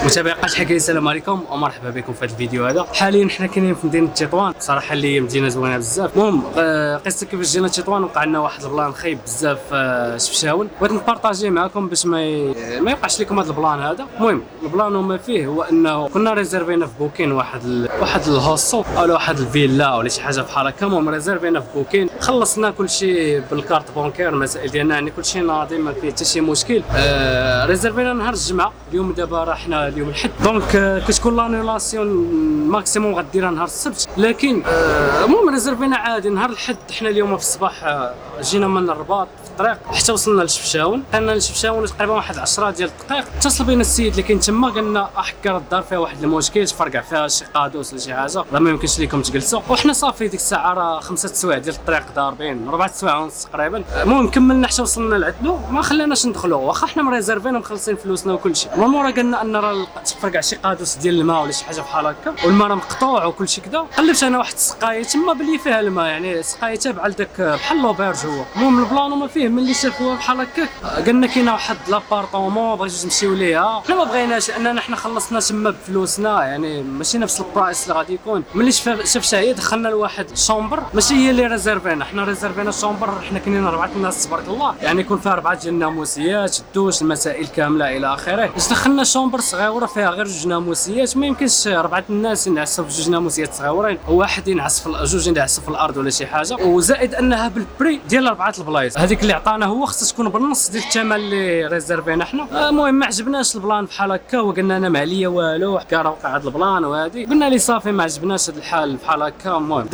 متابعي قناه حكايه، السلام عليكم ومرحبا بكم في هذا الفيديو هذا. حاليا حنا كاينين في مدينه تطوان، صراحه اللي هي مدينه زوينه بزاف. المهم قصه كيفاش جينا تطوان، وقع لنا واحد البلان خايب بزاف شفشاون، بغيت نبارطاجيه معكم باش ما يوقعش لكم هذا البلان هذا. المهم البلان وما فيه هو انه كنا ريزيرفينا في بوكين واحد الهوستو او واحد الفيلا ولا شي حاجه بحال هكا. المهم ريزيرفينا في بوكين، خلصنا كل شيء بالكارت بونكير، المسائل ديالنا يعني كل شيء ناضي، ما فيه حتى شي مشكل. ريزيرفينا نهار الجمعه، اليوم دابا راه حنا اليوم الحد، دونك كتكون لانيلاسيون ماكسيموم غديرها نهار السبت. لكن المهم ريزيرفينا عادي نهار الحد. حنا اليوم في الصباح جينا من الرباط في الطريق حتى وصلنا لشفشاون. كنا لشفشاون تقريبا واحد 10 ديال الدقائق. اتصل بينا السيد اللي كاين تما، قالنا احكر الدار فيها واحد المشكل، تفرقع فيها شي قادوس ولا شي حاجه، راه ما يمكنش ليكم تجلسوا. وحنا صافي ديك الساعه راه 5 سوايع ديال الطريق ضاربين، 4 سوايع ونص تقريبا. المهم كملنا حتى وصلنا لعندو، ما خلاناش ندخلوا واخا حنا مريزرفين ومخلصين فلوسنا وكل شيء. المهم قالنا ان راه تفرقع شي قادوس ديال الماء ولا شي حاجه بحال هكا، والماء راه مقطوع وكل شيء كذا. قلبت انا واحد السقايه تما بلي فيها الماء، يعني سقايه تابعه لذاك بحال لوبيرج هو. المهم البلان ما فيه ملي شافوها بحال هكاك، قالنا كاينه واحد لابارطومون بغيتو تمشيو ليها. حنا ما بغيناش لاننا حنا خلصنا تما بفلوسنا، يعني ماشي نفس البرايس اللي غادي يكون. ملي شاف شاهد دخلنا لواحد شومبر، ماشي هي اللي ريزيرفينا، حنا ريزيرفينا شومبر. حنا كاينين 4 الناس تبارك الله، يعني يكون فيها 4 ديال الناموسيات، الدوش، المسائل كامله الى اخره. دخلنا شومبر صغيره فيها غير 2 ناموسيات، ما يمكنش 4 الناس ينعسوا في 2 ناموسيات صغيورين، وواحد ينعس في جوج ينعسوا في الارض ولا شي حاجه. وزائد انها بالبري ديال 4 البلايص، هذيك اللي عطانا هو خصها تكون بالنص ديال الثمن اللي ريزيرفينا حنا. المهم ما عجبناش البلان بحال هكا، وقلنا انا ما عليا والو، حكا راه وقع هذا البلان وهذه. قلنا لي صافي ما عجبناش هذا الحال بحال هكا. المهم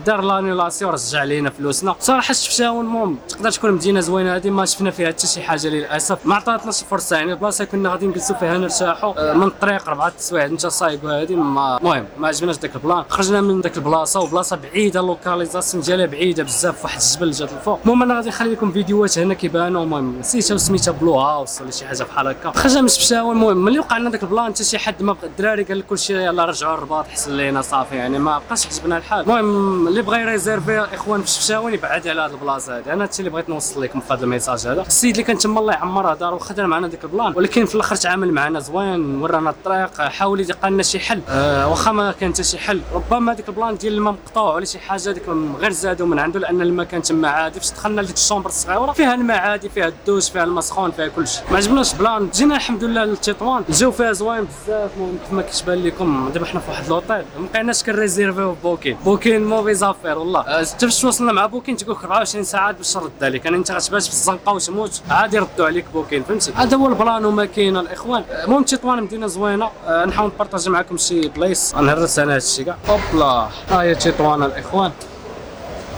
دار لانيلاسيون، رجع لينا فلوسنا. صراحه شفشاون المهم تقدر تكون مدينه زوينه هذه، ما شفنا فيها حتى شي حاجه للاسف، ما عطاتناش فرصه. يعني البلاصه كنا غادي نجلسوا فيها نرتاحوا من الطريق 4 سوايع انت صايب وهذه. المهم ما عجبناش داك البلان، خرجنا من داك البلاصه، وبلاصه بعيده، لوكاليزاسيون ديالها بعيده بزاف، واحد الجبل جات الفوق. المهم انا غادي نخلي لكم فيديوهات هنا كيبانوا. المهم نسيتها وسميتها بلو هاوس ولا شي حاجه بحال هكا. خرجنا من شفشاون. المهم ملي وقع لنا داك البلان حتى شي حد ما الدراري قال لك كلشي يلاه رجعوا الرباط حسن لينا صافي، يعني ما بقاش عجبنا الحال. المهم اللي بغى يريزيرفي اخوان في شفشاون يبعد على هذه البلاصه هذه. انا هادشي اللي بغيت نوصل لكم في هذا الميساج هذا. السيد اللي كان تما الله يعمرها دار وخدم معنا ديك البلان، ولكن في الاخر تعامل معنا زوين، ورانا الطريق، حاول يلقى لنا شي حل. واخا ما كان حتى شي حل، ربما ديك البلان ديال الماء مقطوع ولا شي حاجه، ديك غير زادوا من عنده، لان الماء كان تما عادي. فاش دخلنا لديك الشومبر الصغيره فيها الماء عادي، فيها الدوش، فيها الماء سخون، فيها كلشي. ما عجبناش البلان. جينا الحمد لله لتطوان، الجو فيها زوين بزاف. المهم كما كيتبان لكم دابا حنا في واحد لوطيل، ما بقيناش كنريزيرفيو في بوكين موفي زافير والله. حتى فاش وصلنا مع بوكين تقول لك 24 ساعه باش ترد عليك، يعني انت غتبات في الزنقه وتموت عادي يردوا عليك بوكين، فهمتي؟ هذا هو البلان وما كاين الاخوان. المهم تطوان مدينه زوينه، نحاول نبارطاجي معكم شي بلايص، نهرس انا هادشي كاع. اوبلا ها هي تطوان الاخوان،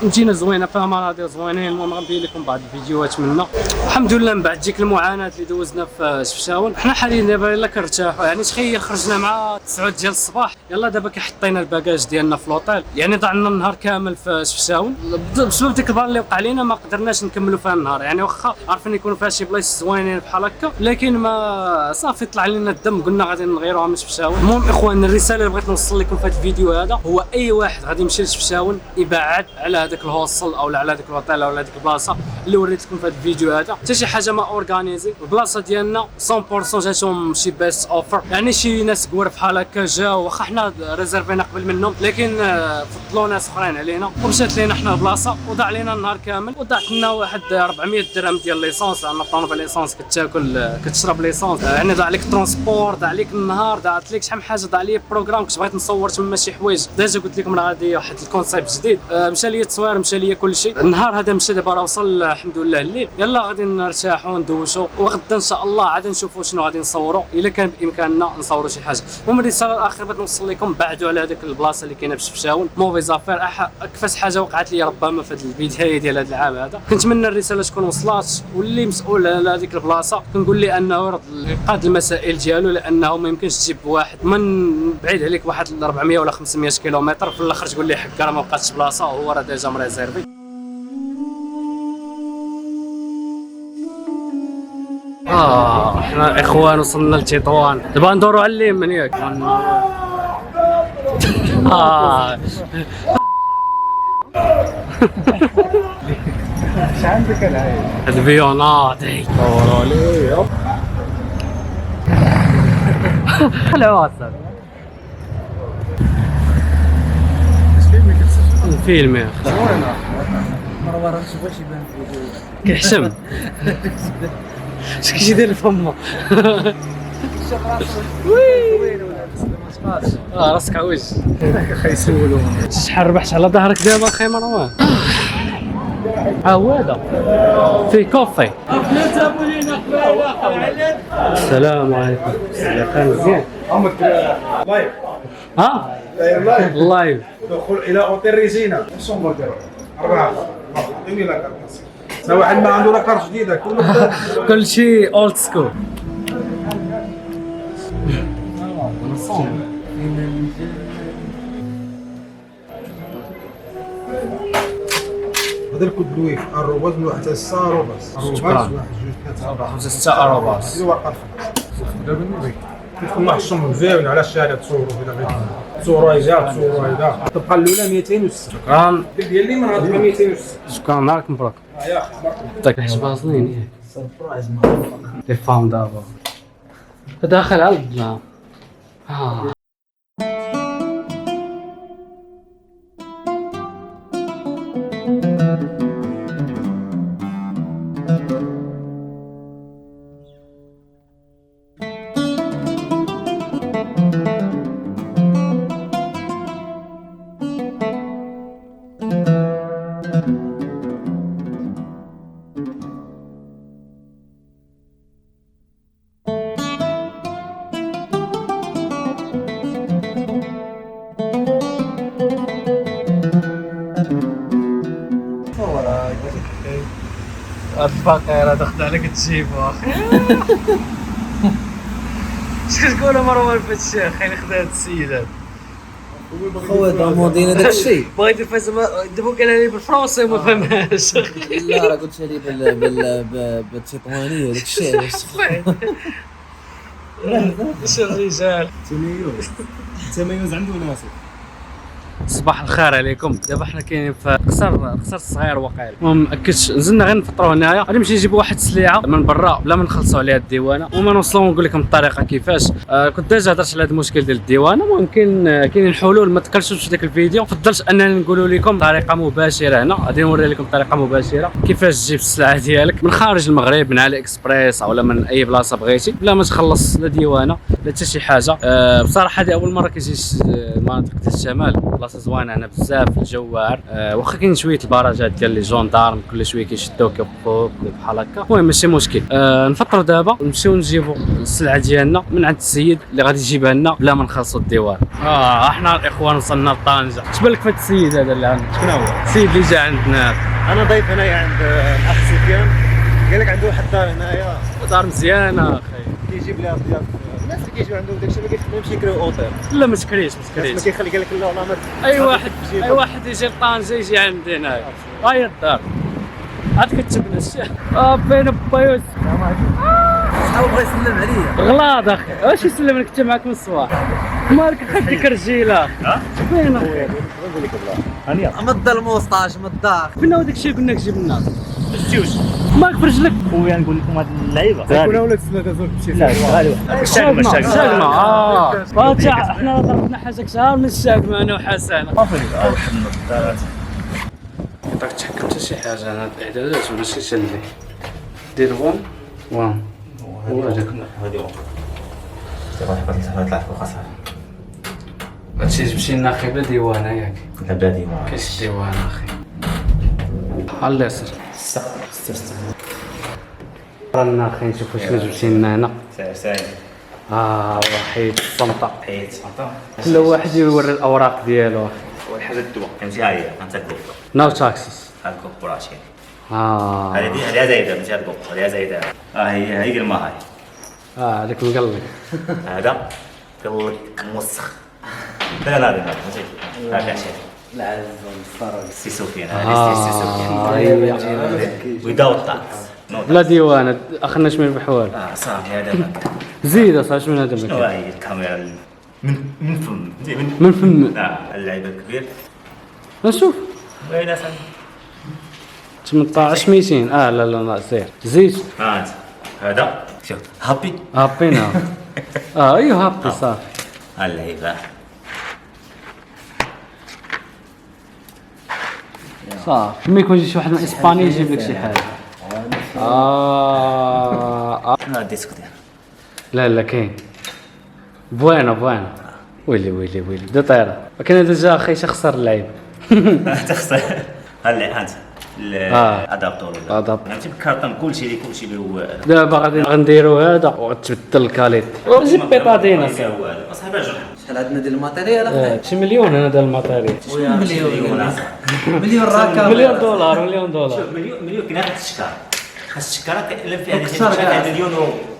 مدينه زوينه فيها مناظر زوينين. المهم غندير لكم بعض الفيديوهات منها. الحمد لله من بعد ديك المعاناه اللي دوزنا في شفشاون، حنا حاليا دابا يلا كنرتاحوا. يعني تخيل خرجنا مع 9 ديال الصباح، يلا دابا كيحطينا الباكاج ديالنا في لوطيل، يعني ضعنا النهار كامل في شفشاون بسبب ديك البلان اللي وقع لينا. ما قدرناش نكملوا فيها النهار، يعني واخا عارفين يكونوا فيها شي بلايص زوينين بحال هكا، لكن ما صافي طلع لنا الدم، قلنا غادي نغيروها من شفشاون. المهم اخوان الرساله اللي بغيت نوصل لكم في هذا الفيديو هذا هو اي واحد غادي يمشي لشفشاون يبعد على هذاك الهوستل او على هذاك الوطيل او على هذيك البلاصه اللي وريت لكم في هذا الفيديو هذا. حتى شي حاجه ما اورغانيزي. البلاصه ديالنا 100% جاتهم شي بيست اوفر، يعني شي ناس كبار بحال هكا جاو، واخا حنا ريزيرفينا قبل منهم، لكن فضلوا ناس اخرين علينا ومشات لينا حنا البلاصه، وضاع لينا النهار كامل، وضاعت لنا واحد 400 درهم ديال ليسونس، لان طونوبيل ليسونس كتاكل كتشرب ليسونس، يعني ضاع لك ترونسبور، ضاع لك النهار، ضاعت لك شحال من حاجه، ضاع لي بروغرام كنت بغيت نصور تما شي حوايج. ديجا قلت لكم راه غادي واحد الكونسيبت جديد، مشى لي التصوير، مشى لي كل شيء. النهار هذا مشى، دابا راه وصل الحمد لله الليل، يلا غادي نرتاحوا ندوشوا، وغدا ان شاء الله عاد نشوفوا شنو غادي نصوروا، الا كان بامكاننا نصوروا شي حاجه. المهم الرساله الاخيره بغيت نوصل لكم، بعدوا على هذيك البلاصه اللي كاينه بشفشاون موفي زافير. اكفاس حاجه وقعت لي ربما في البدايه ديال هذا العام هذا، كنتمنى الرساله تكون وصلات، واللي مسؤول على هذيك البلاصه كنقول لي انه يقاد المسائل ديالو، لانه ما يمكنش تجيب واحد من بعيد عليك واحد 400 ولا 500 كيلومتر في الاخر تقول لي حكا راه ما بقاتش بلاصه وهو راه ديجا مريزيرفي. احنا اخوان وصلنا لتطوان، دابا ندوروا على اليمين ياك. ايش عندك العين؟ الفيونات دوروا لي. خليها واتساب. الفيلم يا اخي مرة نشوفوش يبان في الفيديو. كيحشم. اش كيدير لفمه؟ راسك عوج. يسولوا شحال ربحت على ظهرك دابا اخي مروان؟ هو هذا في كوفي. السلام عليكم. مزيان. لايف ها؟ لايف لايف. دخول الى اوتيل ريزينا أربعة جميلة كارت. لو واحد ما عنده لا كارت جديدة كله كل شيء اولد سكول. هذا الكود لويف الروباز من واحد حتى روباز شكراً. واحد جوج ثلاثة أربعة 5 6 اروباس. زيرو وقف دابا النبي كيدخل مع الشم مزيان على الشارع تصوروا بلا بغيت تصوروا هيدا تصوروا هيدا تبقى الاولى 206 شكرا ديال لي من هاد 206 شكرا نهارك مبروك. يا اخي يعطيك الحسبة صنين. لي فام دابا داخل على البنا. الفقير هذا خد عليك تجيبو اخي. اش كتقولوا مروان في هادشي اخي اللي خدا هاد السيد هذا؟ خويا ضامودين هذاك الشيء. بغيت يفهم دابا قالها لي بالفرنسي وما فهمهاش. لا راه قلت لي بالتطوانيه هذاك الشيء. اش الرجال. تميز عنده ناسي صباح الخير عليكم. دابا حنا كاينين في قصر الصغير وقيل. ما مأكدش نزلنا غير نفطروا هنايا. غادي نمشي نجيب واحد السليعه من برا بلا ما نخلصوا عليها الديوانه وما نوصلوا ونقول لكم الطريقه كيفاش. كنت ديجا هضرت على هذا المشكل ديال الديوانه. ممكن كاينين حلول ما تكرشوش في ذاك الفيديو. فضلت انني نقول لكم طريقه مباشره هنا. غادي نوري لكم طريقه مباشره كيفاش تجيب السلعه ديالك من خارج المغرب من علي اكسبريس او من اي بلاصه بغيتي بلا ما تخلص لا ديوانه لا حتى شي حاجه. بصراحه هذه اول مره كيجي المناطق ديال الشمال. بلاصه زوينه هنا بزاف الجو واعر. واخا كاين شويه البراجات ديال لي جوندارم كل شويه كيشدوك يوقفوك بحال هكا. المهم ماشي مشكل. نفطروا دابا نمشيو نجيبوا السلعه ديالنا من عند السيد اللي غادي يجيبها لنا بلا ما نخلصوا الديوان. احنا الاخوان وصلنا لطنجه. اش بالك في هذا السيد هذا اللي عندك؟ شكون هو؟ السيد اللي جا عندنا انا ضيف هنايا عند الاخ سفيان. قال لك عنده واحد الدار هنايا دار مزيانه اخي. كيجيب لها ضياف الناس اللي كيجيو عندهم داكشي ما كيخليهمش يكريو اوتيل. لا ما تكريش ما كيخلي قال لك لا والله ما اي واحد يجي لطنجه يجي عندي هنايا. هاي الدار عاد كتبنا الشيخ. فين با يوسف؟ شحال بغا يسلم عليا. غلاض اخي. واش يسلم لك انت معاك من الصباح؟ مالك خديك رجيله. فين اخويا؟ نقول لك بلا هانيه ما الظلم وسطاش ما الدار. فين هو داك الشيء قلنا لك جيب لنا؟ الزوج مالك في رجلك؟ خويا نقول لكم هاد اللعيبه يكون ولاد ثلاثة زوج بشي لا غالي واحد الشاقمه الشاقمه. فاتح احنا ضربنا حاجه كثار من الشاقمه انا وحسن. واحد النظارات يعطيك تحكم حتى شي حاجه. انا الاعدادات ماشي شلي دير وان هو هذاك هادي طلعت فوق خاصها هادشي جبتي لنا اخي بلا ديوانه ياك؟ لا بلادي ما كاينش ديوانه اخي. على اليسر رانا اخي نشوفوا شنو جبتي لنا هنا. سعيد وحيد الصمطه. حيت سلطه كل واحد يوري الاوراق ديالو. اول حاجه الدواء فهمتي ها هي انت الكوب نو تاكسس. هاد الكوب براشي هذه زايده فهمتي هاد الكوب هذه زايده هي ديال الماء هاي هذاك مقلق. هذا قال لك موسخ لا فهمتي هذا عشان لا عزيز الصراحه. سي سفيان هذه سي سفيان without tax لا ديوانه اخنا شمن بحوال. صافي هذا زيد صافي شمن هذا شنو مكان هي الكاميرا من فم من فم. لا اللعيبه الكبير نشوف وين اسال 18 200. لا سير زيد هذا شوف هابي هابينا. ايوه هابطي صافي اللعيبه صافي. ما يكونش شي واحد من اسبانيا يجيب لك شي حاجه. الديسك ديال لا كاين بوانا ويلي دو طيره كاين ديجا اخي شخسر اللعيب. تخسر هلا انت الادابتور فهمتي بالكارطون كلشي اللي هو دابا غادي نديرو هذا وغتبدل الكاليتي وجيب بيطادين اصاحبي جرح شحال عندنا ديال الماتيريال شي مليون انا ديال الماتيريال. مليون راكا مليون دولار مليون كاين هاد الشكاره الشكاره كاين فيها مليون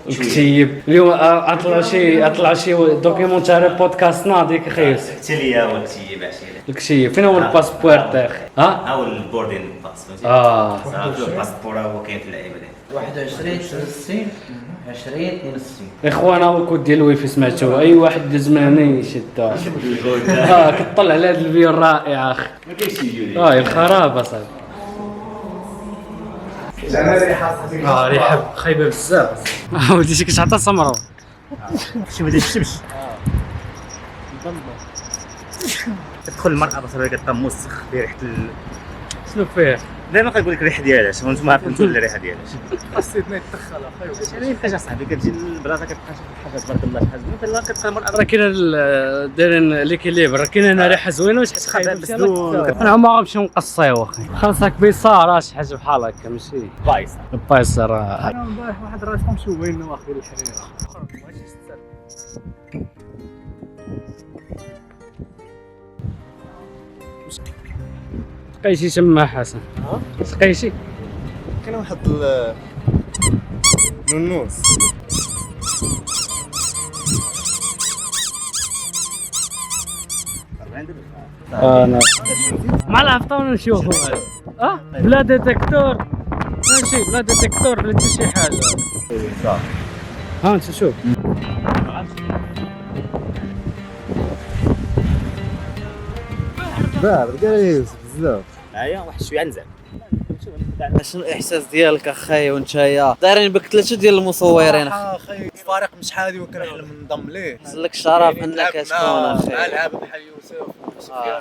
كتيب اليوم اطلع شي دوكيومونتاري بودكاستنا ديك خيس حتى ليا هو الكتيب عشيري الكشيف. فين هو الباسبور تاعي؟ ها هاو البوردين باس فهمتي الباسبور هو كاين في اللعيبه ديال 21 63 20 62 اخوانا الكود ديال الويفي سمعتوه اي واحد دز من هنا يشدها. كطلع على هذا الفيديو الرائع اخي. ما كاينش فيديو الخراب اصاحبي. ريحه خايبه بزاف. ودي شي كتعطى سمره شي ما تشمش تدخل المرأة بصراحة كتموسخ بريحة شنو فيه؟ دائما كنقول لك الريحه ديالها وانتم عارفين الريحه ديالها خاصيتنا يتدخل اخي. يعني فاش اصاحبي كتجي البلاصه كتبقى شي حاجه تبارك الله شحال زوينه كتبقى المرأة راه كاين دايرين ليكيليبر راه كاين هنا ريحه زوينه واش حس خايبه مسدود. انا ما غنمشيو نقصيو اخي. خلصك بيصار شي حاجه بحال هكا ماشي بايصه بايصر. انا امبارح واحد راسكم شوين واخدين الحريره. سقيتي تما حسن؟ سقيتي؟ كاين واحد نونوس انا مع العفطه ونشوفوا بلا ديتيكتور ماشي بلا ديتيكتور بلا حتى شي حاجه. انت شوف بارد كاين بزاف. هيا واحد شويه نزل شنو الاحساس ديالك اخاي وانتيا دايرين بك 3 ديال المصورين اخي فريق مش حادي وكنحلم ننضم ليه. لك الشرف انك تكون اخي مع لعابه بحال يوسف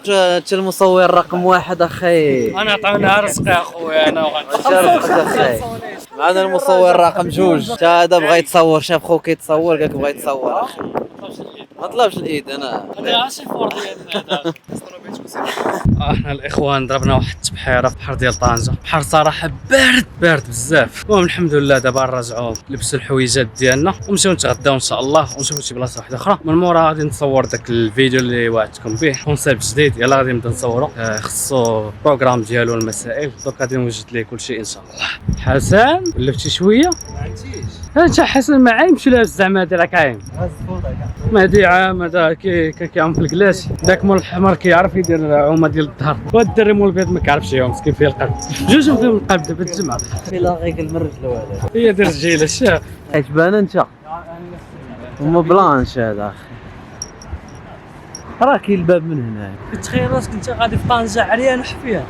انت المصور رقم 1 اخي. انا عطاونا رزق يا خويا انا شرفك اخي. معنا المصور رقم 2 تا هذا بغى يتصور شاف خوك يتصور قالك بغى يتصور اخي. ما طلبش الايد انا عاشي فور ديالنا. احنا الاخوان ضربنا واحد التبحيره في البحر ديال طنجه. البحر صراحه بارد بزاف. المهم الحمد لله دابا نرجعوا لبسوا الحويجات ديالنا ونمشيو نتغداو ان شاء الله ونشوفوا شي بلاصه واحده اخرى. من مورا غادي نصور داك الفيديو اللي وعدتكم به كونسيبت جديد يلا غادي نبدا نصوروا. خصو بروغرام ديالو المسائل دونك غادي نوجد ليه كلشي ان شاء الله. حسن ولفتي شويه ما عنديش انت حسن ما عايمش لابس زعما هادي راك عايم. مهدي عام هذا كيعوم في الكلاش داك مول الحمر كيعرف يدير عومه ديال الظهر والدري مول البيض ما كيعرفش يعوم مسكين فيه القلب. جوج فيهم القلب دابا الجمعه لا غير من رجله هذا هي دير رجيله الشاف عجبان انت وما بلانش هذا اخي. راه كاين الباب من هنا تخيل راسك انت غادي في طنجه عريان وحفيان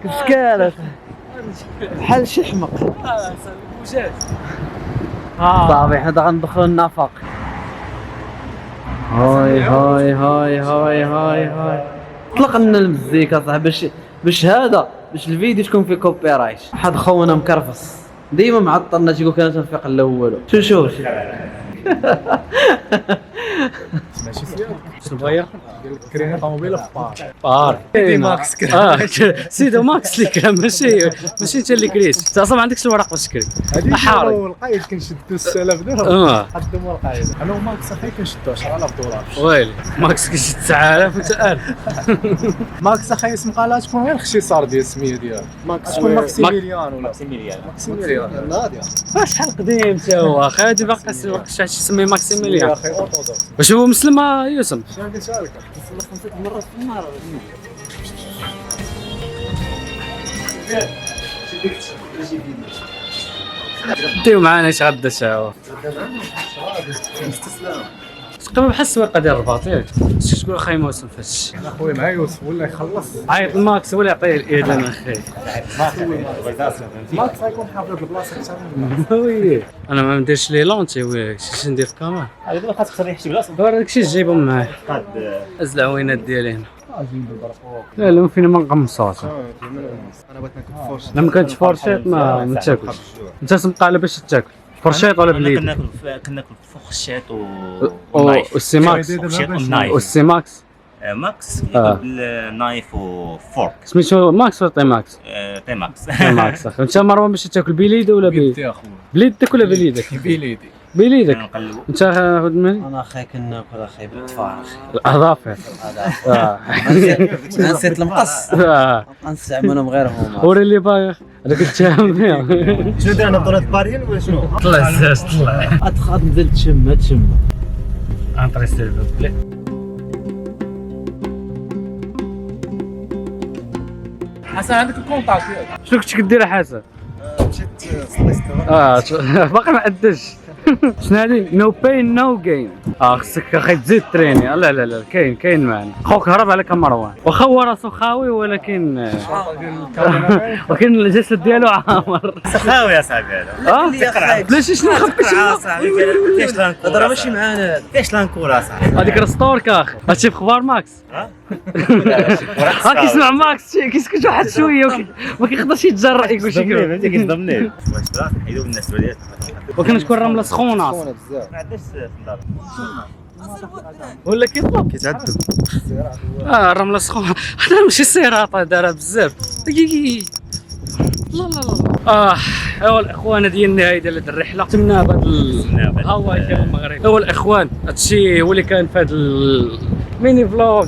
كسكالة بحال شي حمق. صافي حنا غندخلوا النفق. هاي طلق لنا المزيكا صاحبي باش الفيديو تكون فيه كوبي رايت. واحد خونا مكرفص ديما معطلنا تيقول كان تنفيق الاول. شوف ماشي فيها شنو بغا كرينا طوموبيله في بار سيدي ماكس سيدو ماكس اللي كان ماشي انت اللي كريت انت اصلا ما عندكش الورق باش تكري حارق القايد كنشدو 6000 درهم اه قدموا القايد انا وماكس اخي كنشدو 10000 دولار. ويلي ماكس كيشد 9000 وانت 1000 ماكس اخي اسم قالها تكون غير الاختصار ديال السميه ديالها ماكس تكون ماكسيميليان ولا ماكسيميليان ناضيه شحال قديم تا هو اخي هادي باقي شي يسمي ماكسيميليان يا اخي اوتودور. واش هو مسلم يوسف؟ شنو قلتها لك؟ مرة في النهار ديو معانا اش غدا ساعه تقريبا بحال السواقه ديال الرباط ياك شتي تقول اخاي موسم فاش اخويا مع يوسف ولا يخلص عيط الماكس ولا يعطيه الاذن اخي ماكس غيكون حافظ البلاصه اكثر وي انا ما نديرش لي لونتي وي شي ندير في كاميرا هذا دابا خاصك تخليه شي بلاصه داكشي تجيبهم معايا قاد هز العوينات ديالي هنا لا لا فينا ما نقمصوش انا بغيت ناكل فرش لما كانت فرشيط ما تاكلش انت تبقى على باش تاكل فرشيط ولا بليد كناكل فخشيط والسي ماكس فخشيط والنايف والسي ماكس ماكس ياكل بالنايف وفورك سميتو ماكس ولا طي ماكس؟ تي ماكس طي ماكس اخي انت مروان باش تاكل بليد ولا بليد؟ يا اخويا بليدك ولا بليدك؟ بيليدي بليدك نقلبو انت خد من انا اخي كناكل اخي بالطفار اخي الاظافر نسيت المقص نستعملهم غير هما وري اللي باغي هذاك التهم شنو دير انا بطولة باريين ولا شنو؟ طلع الزاز طلع ادخل نزل تشم انطريستي الباب حسن عندك الكونتاكت شنو كنت كدير حسن؟ مشيت صليت باقي ما عداش شنو هادي نو بين نو جين خصك اخي تزيد تريني لا لا لا كاين معنا خوك هرب عليك مروان واخا هو راسو خاوي ولكن الجسد ديالو عامر سخاوي يا صاحبي هذا بلاش شنو نخبيش صاحبي كيفاش لا نكون هضره ماشي معانا كيفاش لا نكون صاحبي هذيك رستورك اخي هادشي في اخبار ماكس كيسمع ماكس كيسكت واحد شويه ما كيقدرش يتجرأ يقول شي كلمه فهمتي كيصدمني واش بلاصه حيدو بالنسبه لي وكان تكون رمله سخونه بزاف ما عندناش في الدار ولا كيطلب كيتعذب الرمله سخونه هذا ماشي سيراطه دارها بزاف لا لا لا ايوا الاخوان هذه هي النهايه ديال هذه الرحله تمنى بهذا الهواء ديال المغرب ايوا الاخوان هادشي هو اللي كان في هذا الميني فلوغ